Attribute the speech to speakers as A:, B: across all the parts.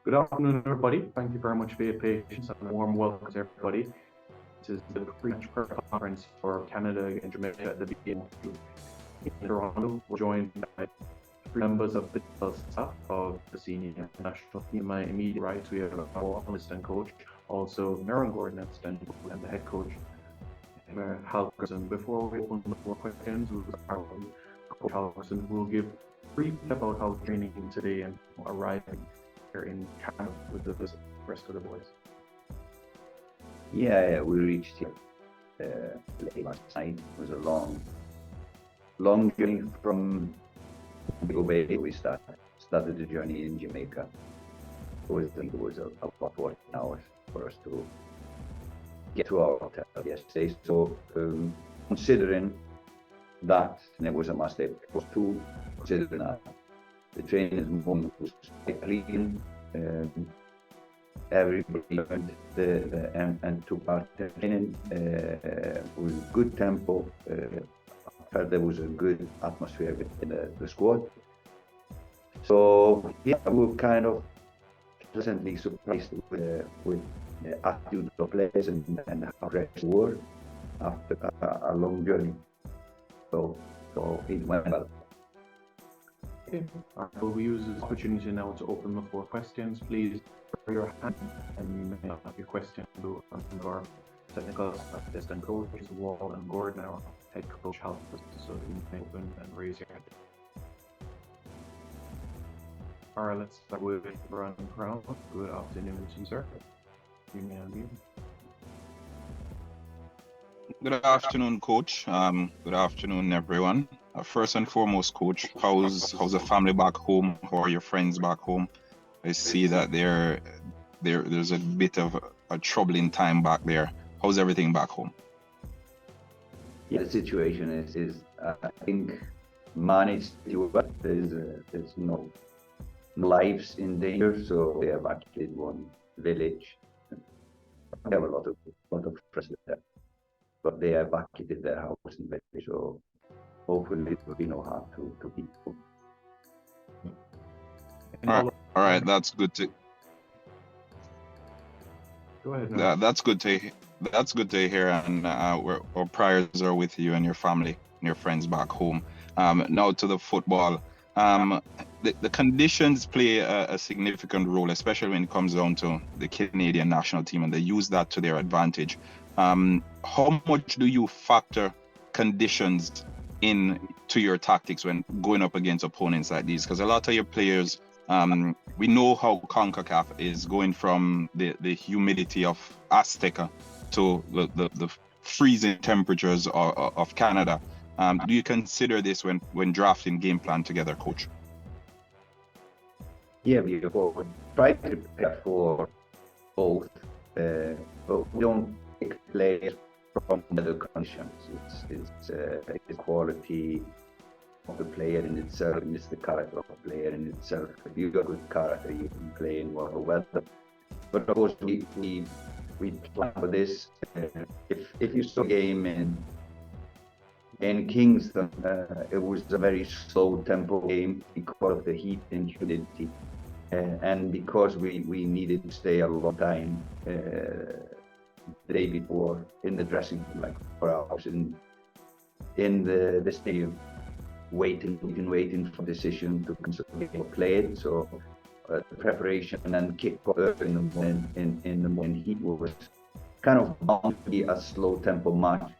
A: Good afternoon, everybody. Thank you very much for your patience and a warm welcome to everybody. This is the pre-match press conference for Canada and Jamaica at the DTM in Toronto. We're joined by three members of the staff of the senior national team. To my immediate right, we have our assistant coach, also Maron Gordon, assistant and the head coach, Halverson. Before we open the floor questions, we'll start with Coach Halverson, who will give a brief about how training today and arriving here in Canada with the rest of the boys.
B: Yeah, we reached here late last night. It was a long journey from Bay. We started the journey in Jamaica. I think it was about 14 hours for us to get to our hotel yesterday. So considering that, and it was a must, it was two, considering that the training moment was quite clean. Everybody learned and took part in training with good tempo. I heard there was a good atmosphere within the squad. So yeah, we were kind of pleasantly surprised with the attitude of players and how fresh we were after a long journey. So it went well.
A: Okay. We'll use this opportunity now to open the floor questions. Please raise your hand and you may have your question to our technical assistant coaches, Wall and Gordon, our head coach, Halverson, so you may open and raise your hand. All right, let's start with Brian Crown. Good afternoon to you, sir. You may unmute.
C: Good afternoon, Coach. Good afternoon, everyone. First and foremost, Coach, how's the family back home? How are your friends back home? I see that there's a bit of a troubling time back there. How's everything back home?
B: Yeah, the situation is I think managed to well. There's no lives in danger, so they evacuated one village. They have a lot of stress there, but they evacuated their house and village, so hopefully it will be no harm to people.
C: All right, that's good to.
A: Go ahead.
C: That's good to hear, and our prayers are with you and your family and your friends back home. Now to the football. The conditions play a significant role, especially when it comes down to the Canadian national team, and they use that to their advantage. How much do you factor conditions into your tactics when going up against opponents like these? Because a lot of your players, we know how CONCACAF is going from the humidity of Azteca to the freezing temperatures of Canada. Do you consider this when drafting game plan together, Coach?
B: Yeah, we try to prepare for both, but we don't take players from the conditions. It's quality of the player in itself, and it's the character of the player in itself. If you've got a good character, you can play in whatever weather. But of course, we plan for this. If you saw a game in Kingston, it was a very slow tempo game because of the heat and humidity, and because we needed to stay a long time the day before in the dressing room, like 4 hours in the stadium, waiting for decision to play it. So the preparation and kick-off in the morning heat was kind of bound to be a slow tempo match.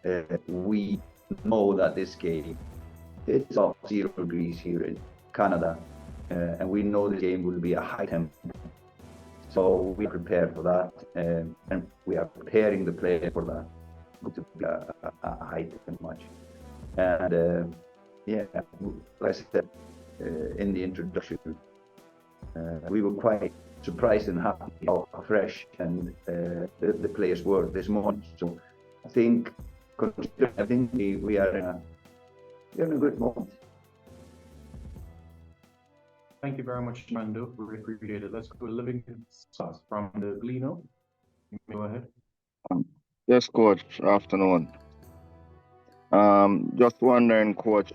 B: We know that this game, it's about 0 degrees here in Canada, and we know this game will be a high tempo. So we prepare for that, and we are preparing the player for that. It's going to be a high tempo match. And yeah, like I said in the introduction, we were quite surprised and happy how fresh and the players were this morning. So I think we are in a good moment.
A: Thank you very much, Mando. We appreciate it. Let's go to Livingston Sauce from the Gleno. You may go ahead.
D: Yes, Coach. Afternoon. Just wondering, Coach,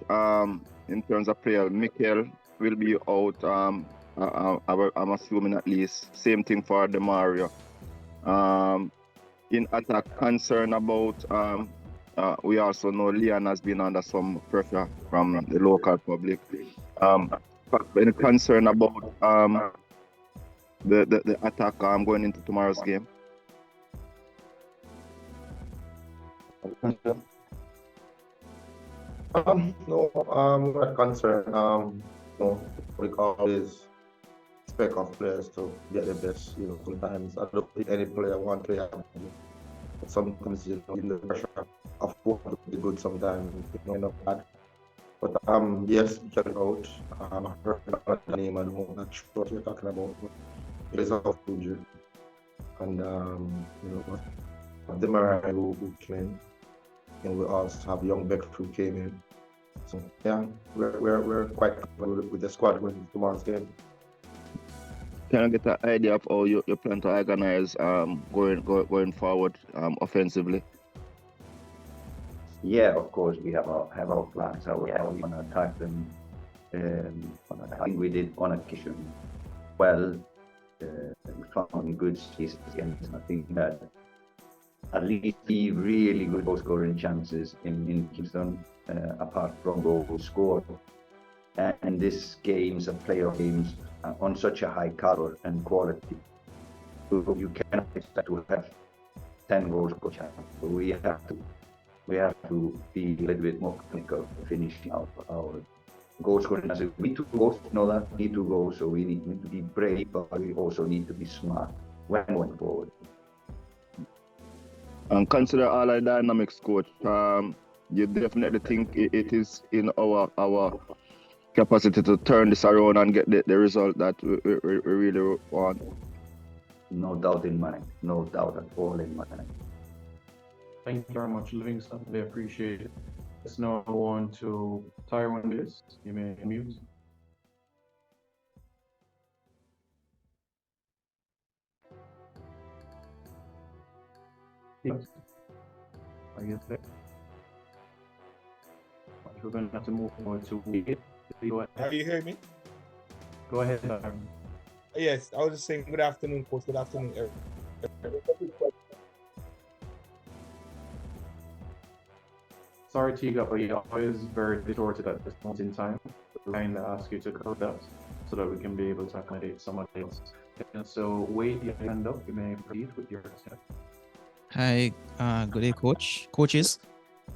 D: in terms of player, Mikel will be out I'm assuming at least same thing for Demario. In attack, concern about we also know Leon has been under some pressure from the local public. But any concern about the attack going into tomorrow's game?
E: No, we're not concerned. No, we always expect of players to get the best. Sometimes I don't think any player want to have, but sometimes in the pressure of what to be good, sometimes end up bad. But yes, check it out. I heard the name and I'm not sure what you're talking about. But it is of Fuji, and the Mariah who came in, and we also have young Beck who came in. So yeah, we're quite comfortable with the squad going into tomorrow's game.
D: Can I get an idea of how you plan to organize going forward offensively?
B: Yeah, of course, we have our plans, how we want to attack them. I think we did on occasion well. We found good spaces against. I think that at least 3 really good goal scoring chances in Kingston, apart from goals scored. And this games are playoff games on such a high caliber and quality. You cannot expect to have 10 goals per chance. So we have to be a little bit more clinical finishing out our goal scoring. We need to go, need to go. So we need to be brave, but we also need to be smart when going forward.
D: And consider all our dynamics, coach. You definitely think it is in our capacity to turn this around and get the result that we really want.
B: No doubt in mind. No doubt at all in mind.
A: Thank you very much, Livingston. They appreciate it. Let's now go on to Tyrone Davis. You may unmute. Yes. Are you there? We're going to have to move on to Wade.
F: How you hear me?
A: Go ahead, Tyrone.
F: Yes, I was just saying good afternoon, coach. Good afternoon, Eric.
A: Sorry, Tiga, but you're always very distorted at this point in time. We're trying to ask you to cut that so that we can be able to accommodate someone else. And so, Wade, your hand up. You may proceed with your question.
G: Hi, good day, coaches.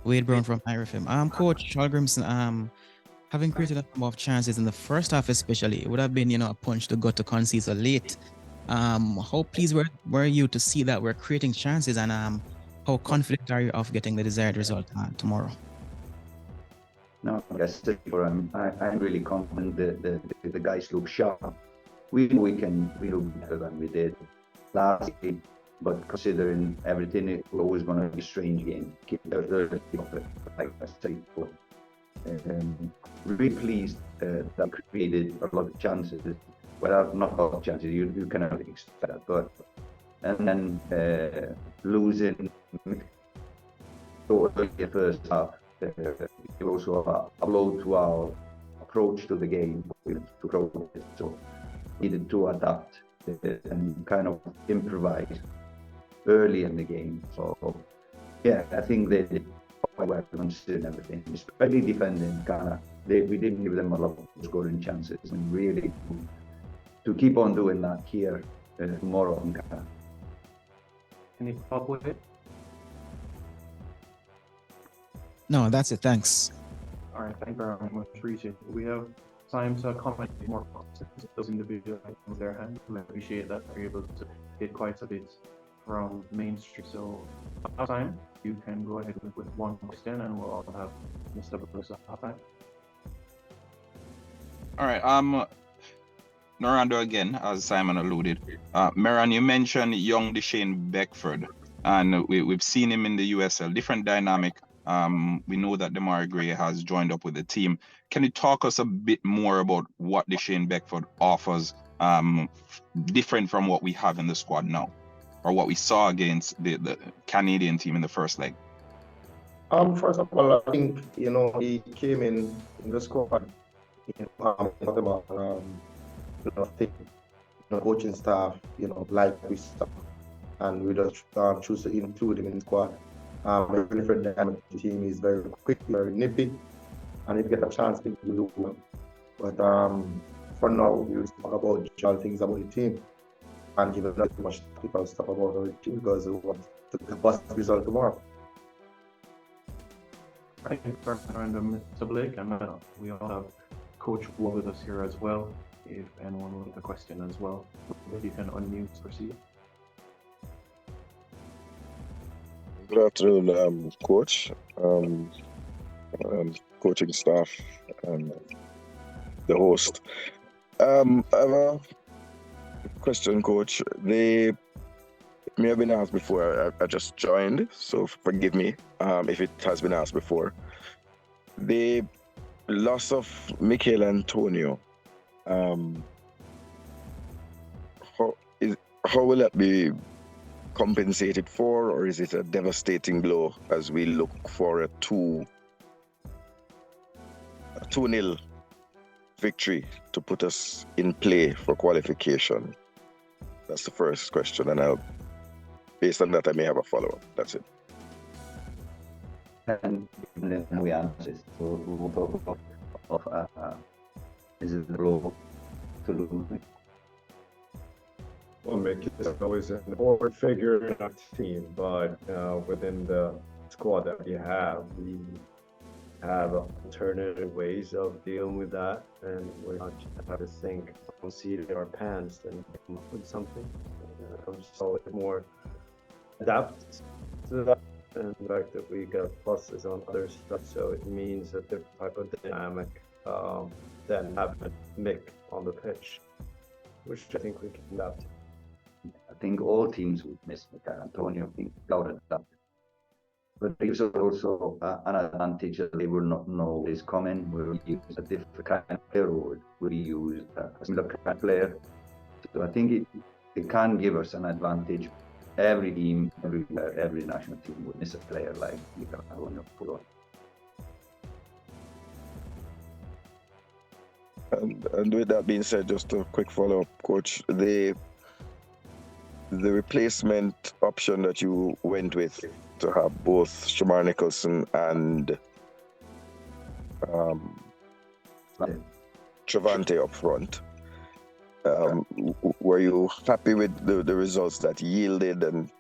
G: Wade Brown from IRFM. Coach Charles, having created a number of chances in the first half, especially, it would have been, a punch to gut to concede so late. How pleased were you to see that we're creating chances, and how confident are you of getting the desired result tomorrow?
B: No, I'm really confident the guys look sharp. We know we look better than we did last game, but considering everything, it's always going to be a strange game. Like I said before. Really pleased that we created a lot of chances. Well, not a lot of chances, you cannot expect that, but and then losing totally the first half, it also a blow to our approach to the game. So needed to adapt and kind of improvise early in the game. So yeah, I think they did quite well considering everything, especially defending Ghana. We didn't give them a lot of scoring chances, and really to keep on doing that here tomorrow in Ghana.
A: Any follow-up with it?
G: No, that's it. Thanks.
A: All right, thank you very much. Appreciate it. We have time to accommodate more questions. Those individuals in their hand. We appreciate that we're able to get quite a bit from Main Street. So, last time you can go ahead with one question, and we'll also have Mr. Bruce at time.
C: All right. Norando again, as Simon alluded. Meran, you mentioned young Deshane Beckford, and we've seen him in the USL. Different dynamic. We know that Demar Gray has joined up with the team. Can you talk us a bit more about what Deshane Beckford offers, different from what we have in the squad now, or what we saw against the Canadian team in the first leg?
E: First of all, I think he came in the squad. Talk about think the coaching staff, like we stuff, and we just choose to include him in the squad. A different dynamic team is very quick, very nippy, and if you get a chance, people do well. But for now, we will talk about general things about the team and give not too much technical stuff about our team because we want to get the best result tomorrow.
A: Thank you for Mr. Blake, and we all have Coach Wu with us here as well. If anyone would have a question as well, if you can unmute, proceed.
D: Good afternoon, Coach, coaching staff, and the host. I have a question, Coach. They may have been asked before. I just joined, so forgive me if it has been asked before. The loss of Mikel Antonio. How will that be compensated for, or is it a devastating blow as we look for a 2-0 victory to put us in play for qualification? That's the first question, and based on that, I may have a follow-up. That's it.
B: And then we answer. So we will talk about is it the blow to lose?
H: Well, Mick is always an important figure in our team, but within the squad that we have alternative ways of dealing with that, and we're not just have to think on seat in our pants and come up with something. So it's more adapt to that, and the fact that we got pluses on other stuff, so it means a different type of dynamic than having Mick on the pitch, which I think we can adapt.
B: I think all teams would miss Mikel Antonio, without a doubt. But it gives us also an advantage that they will not know what is coming. Will we use a different kind of player, or will we use a similar kind of player? So I think it can give us an advantage. Every team, every national team would miss a player like Mikel Antonio put on.
D: And with that being said, just a quick follow-up, Coach. The replacement option that you went with to have both Shamar Nicholson and Travante up front, were you happy with the results that yielded, and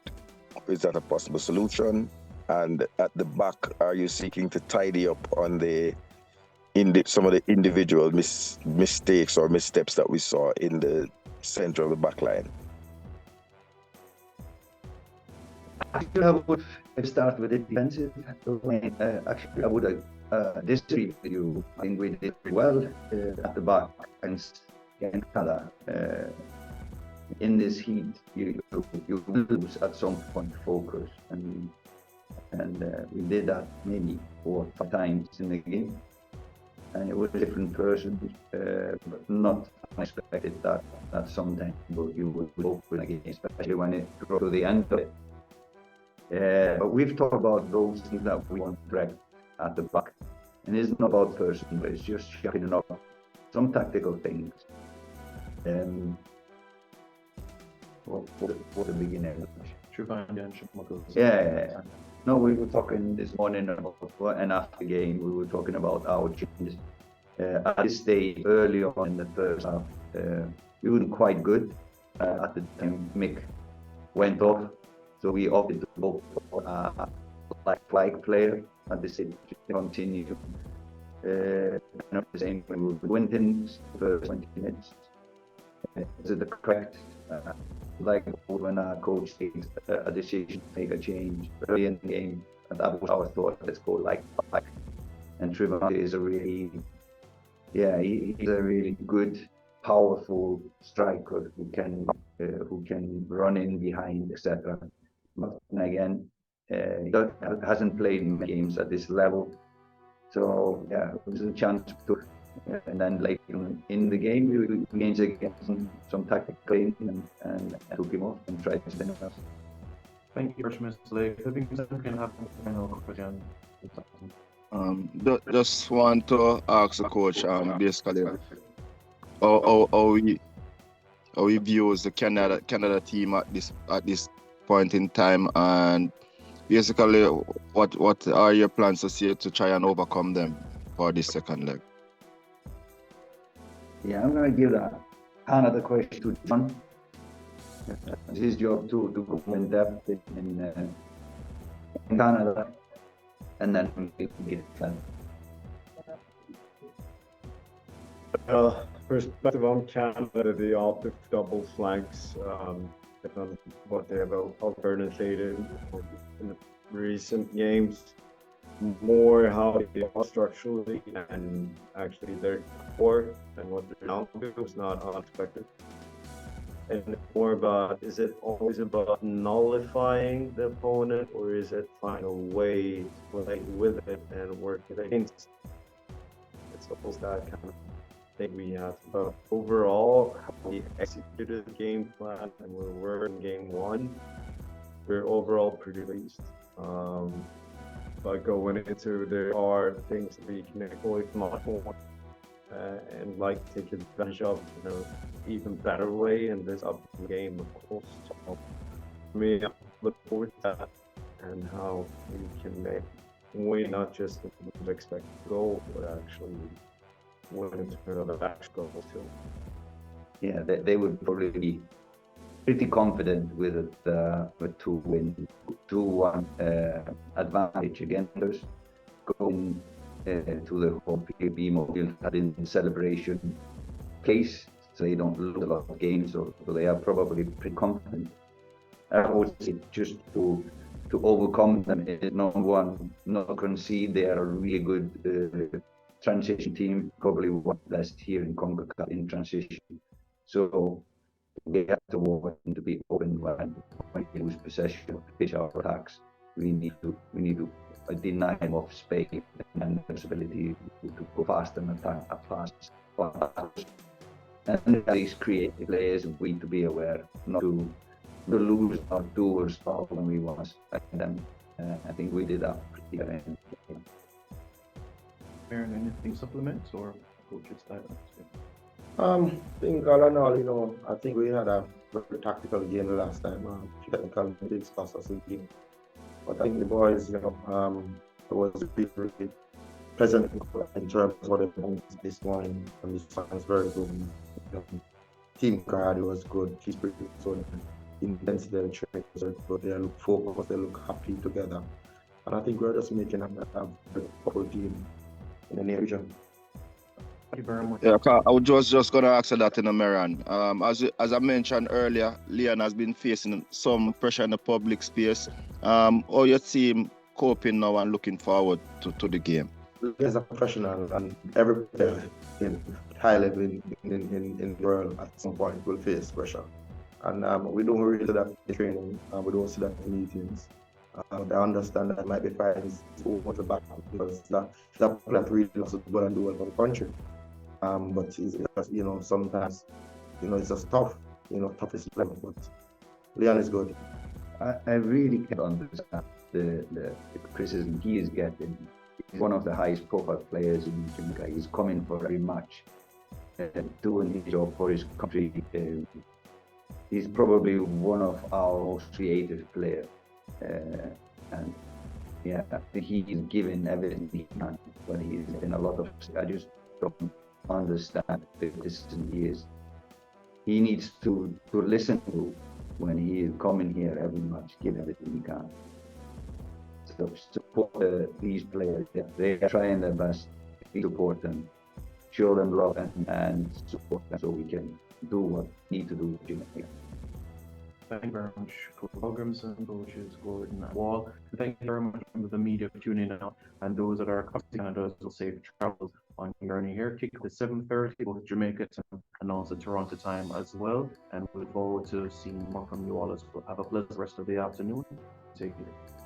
D: is that a possible solution? And at the back, are you seeking to tidy up on some of the individual mistakes or missteps that we saw in the center of the back line?
B: Actually, I would start with the defensive domain. Actually, I would disagree with you. I think we did well at the back against Canada. In this heat, you lose at some point focus, and we did that maybe 4 or 5 times in the game. And it was a different person, but not unexpected that sometimes you would open again, especially when it got to the end of it. But we've talked about those things that we want to correct at the back. And it's not about person, but it's just sharpening up some tactical things. For the beginning. Yeah. No, we were talking this morning about, and after the game, we were talking about our changes. At this stage, early on in the first half, we weren't quite good. At the time, Mick went off. So we opted to go for a like player at the stage to continue. Not the same when we went in the first 20 minutes. Is it the correct? Like when our coach takes a decision to make a change early in the game, and that was our thought. Let's go like. And Trivante is he's a really good, powerful striker who can run in behind, etc. But again, he hasn't played in games at this level, so it was a chance to. And then later in the game, we gained against some tactical and took him off and tried to spin us.
A: Thank you, Mr. Lake. I think we can have a final question.
D: Just want to ask the coach, basically, how how he views the Canada team at this point in time, and basically what are your plans to try and overcome them for this second leg?
B: Yeah, I'm going to give that Canada question to John. It's his job to go in depth in Canada, and then we can get that.
H: Perspective on Canada, the optic double flanks, on what they have alternated in the recent games, more how they are structurally and actually their core and what they're now doing was not unexpected. And more about, is it always about nullifying the opponent, or is it find a way to play with it and work it against? It's almost that kind of thing we have. But overall, how we executed the game plan and we were in game one, we're overall pretty pleased. But going into, there are things that we can exploit much more and like take advantage of in an even better way in this upcoming game, of course. So for me, I look forward to that and how we can make win not just the expected goal, but actually win in terms of the actual goals too.
B: Yeah, they would probably be pretty confident with it, with 2-1 advantage against us. Going to the home field, will have in celebration case, so they don't lose a lot of games, so they are probably pretty confident. I would say just to overcome them is not concede. They are a really good transition team, probably one best here in CONCACAF in transition. So we have to work to be open when we lose possession, pitch our attacks. We need to deny them of space and the ability to go fast and attack fast. And these creative players we need to be aware not to lose our doers when we was them. I think we did that pretty good.
A: Aaron, anything supplements or coaches style?
E: I think all in all, I think we had a very tactical game last time. Technical mistakes cost us a game. But I think the boys, was really present in terms of what they want this morning, and this was very good. Team cardio was good. Team spirit was good. Intensity and training was good. They look focused. They look happy together. And I think we're just making a very couple team in the near future.
A: Thank you very much.
D: Yeah, I was just gonna ask that in American. As I mentioned earlier, Leon has been facing some pressure in the public space. How your team coping now and looking forward to the game?
E: As a professional, and every player in high level in the world at some point will face pressure. And we don't really see that in training, we don't see that in meetings. I understand that it might be fighting so much back because that player really wants to go and do well for the country. But it's just, sometimes, it's just tough, toughest level. But Leon is good.
B: I really can't understand the criticism he is getting. He's one of the highest profile players in Jamaica. He's coming for every match, doing his job for his country. He's probably one of our most creative players. And yeah, he's given everything he can, but he's in a lot of. I just don't understand the criticism he is. He needs to listen to when he is coming here every match, give everything he can. So support these players. They are trying their best. Support them, show them love, and support them so we can do what we need to do.
A: Thank you very much, Coach Wilgrimson, coaches Gordon and Wall. Thank you very much to the media for tuning in, and those that are coming to Canada will safe travels on your journey here. Kick off at 7:30, both Jamaica time and also Toronto time as well. And we look forward to seeing more from you all as well. Have a pleasant rest of the afternoon. Take care.